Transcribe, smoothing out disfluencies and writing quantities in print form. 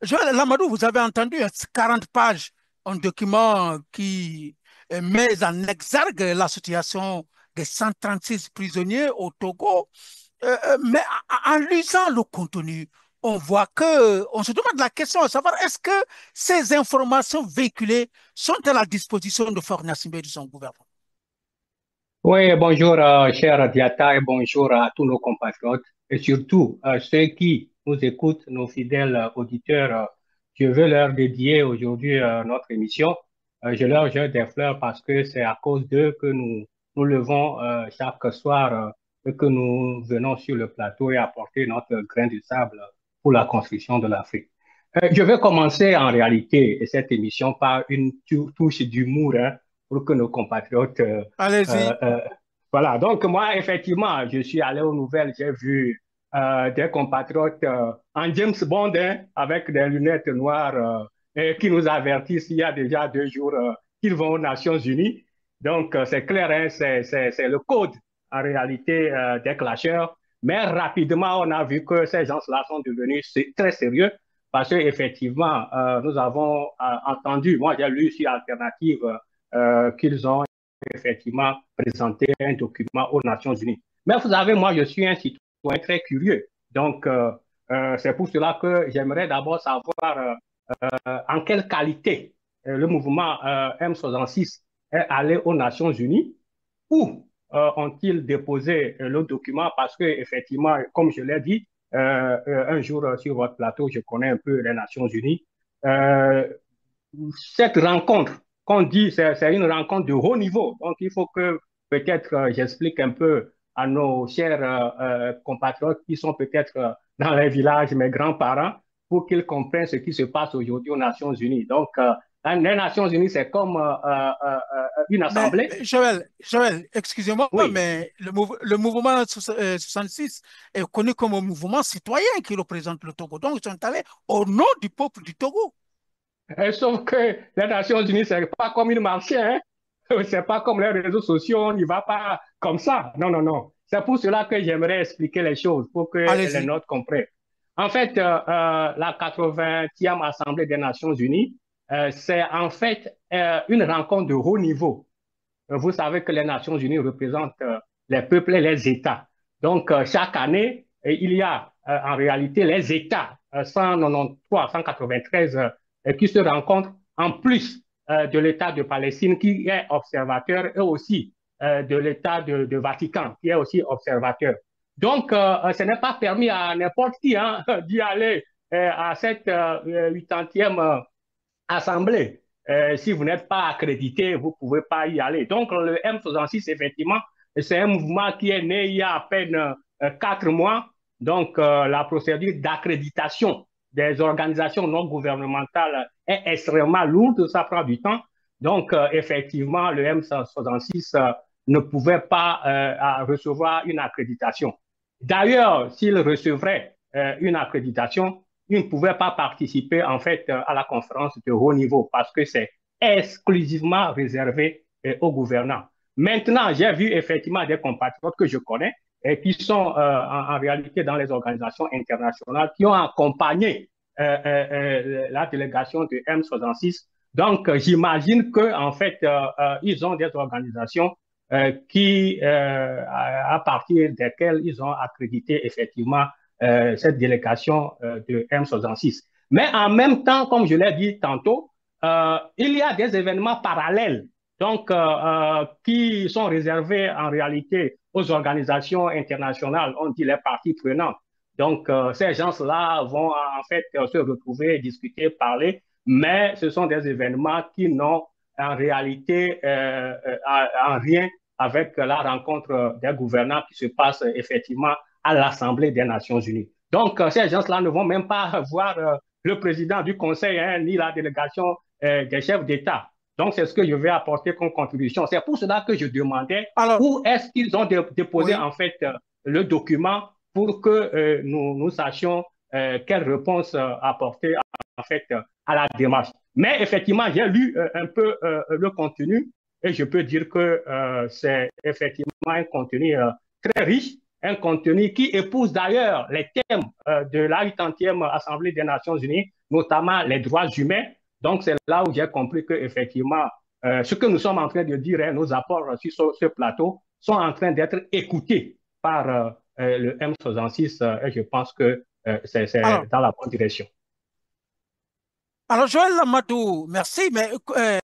Joël Lamadou, vous avez entendu 40 pages, un document qui met en exergue la situation des 136 prisonniers au Togo. Mais en lisant le contenu, on voit que, on se demande la question à savoir est-ce que ces informations véhiculées sont à la disposition de Faure Gnassingbé et de son gouvernement? Oui, bonjour, cher Diata, et bonjour à tous nos compatriotes, et surtout ceux qui nous écoutent, nos fidèles auditeurs. Je veux leur dédier aujourd'hui notre émission. Je leur jette des fleurs parce que c'est à cause d'eux que nous levons chaque soir et que nous venons sur le plateau et apporter notre grain de sable pour la construction de l'Afrique. Je vais commencer en réalité cette émission par une touche d'humour, hein, pour que nos compatriotes euh, Allez-y. euh, voilà, donc moi, effectivement, je suis allé aux nouvelles, j'ai vu des compatriotes en James Bond, hein, avec des lunettes noires, et qui nous avertissent il y a déjà 2 jours qu'ils vont aux Nations Unies. Donc, c'est clair, hein, c'est le code en réalité des clasheurs. Mais rapidement, on a vu que ces gens-là sont devenus très sérieux parce qu'effectivement, nous avons entendu, moi j'ai lu sur Alternative qu'ils ont effectivement présenter un document aux Nations Unies. Mais vous savez, moi, je suis un citoyen très curieux. Donc, c'est pour cela que j'aimerais d'abord savoir en quelle qualité le mouvement M66 est allé aux Nations Unies. Où ont-ils déposé le document? Parce que, effectivement, comme je l'ai dit, un jour sur votre plateau, je connais un peu les Nations Unies. Euh, cette rencontre qu'on dit, c'est une rencontre de haut niveau. Donc, il faut que peut-être j'explique un peu à nos chers compatriotes qui sont peut-être dans les villages, mes grands-parents, pour qu'ils comprennent ce qui se passe aujourd'hui aux Nations Unies. Donc, les Nations Unies, c'est comme une Mais assemblée. Joël, excusez-moi, Oui. mais le mouvement 66 est connu comme un mouvement citoyen qui représente le Togo. Donc, ils sont allés au nom du peuple du Togo. Sauf que les Nations Unies, c'est pas comme une marché, hein? C'est pas comme les réseaux sociaux, on n'y va pas comme ça. Non, non, non. C'est pour cela que j'aimerais expliquer les choses, pour que les Allez-y. nôtres comprennent. En fait, la 80e Assemblée des Nations Unies, c'est en fait une rencontre de haut niveau. Vous savez que les Nations Unies représentent les peuples et les États. Donc, chaque année, il y a en réalité les États 193, 193 qui se rencontrent en plus de l'État de Palestine qui est observateur et aussi de l'État de Vatican qui est aussi observateur. Donc, ce n'est pas permis à n'importe qui hein, d'y aller à cette 80e assemblée. Si vous n'êtes pas accrédité, vous ne pouvez pas y aller. Donc, le M66, effectivement, c'est un mouvement qui est né il y a à peine 4 mois. Donc, la procédure d'accréditation des organisations non gouvernementales est extrêmement lourde, ça prend du temps. Donc, effectivement, le M66 ne pouvait pas recevoir une accréditation. D'ailleurs, s'il recevrait une accréditation, il ne pouvait pas participer en fait à la conférence de haut niveau parce que c'est exclusivement réservé aux gouvernants. Maintenant, j'ai vu effectivement des compatriotes que je connais et qui sont en réalité dans les organisations internationales qui ont accompagné la délégation de M66. Donc, j'imagine que en fait, ils ont des organisations à partir desquelles ils ont accrédité effectivement cette délégation de M66. Mais en même temps, comme je l'ai dit tantôt, il y a des événements parallèles donc, qui sont réservés en réalité aux organisations internationales, on dit les parties prenantes. Donc, ces gens-là vont en fait se retrouver, discuter, parler, mais ce sont des événements qui n'ont en réalité en rien avec la rencontre des gouvernants qui se passe effectivement à l'Assemblée des Nations Unies. Donc, ces gens-là ne vont même pas voir le président du Conseil hein, ni la délégation des chefs d'État. Donc, c'est ce que je vais apporter comme contribution. C'est pour cela que je demandais Alors, où est-ce qu'ils ont déposé oui. en fait le document pour que nous sachions quelle réponse apporter en fait à la démarche. Mais effectivement, j'ai lu un peu le contenu et je peux dire que c'est effectivement un contenu très riche, un contenu qui épouse d'ailleurs les thèmes de la 80e Assemblée des Nations Unies, notamment les droits humains. Donc, c'est là où j'ai compris qu'effectivement, ce que nous sommes en train de dire, hein, nos apports sur ce plateau, sont en train d'être écoutés par le M66 et je pense que c'est Alors, dans la bonne direction. alors Joël Lamadou, merci, mais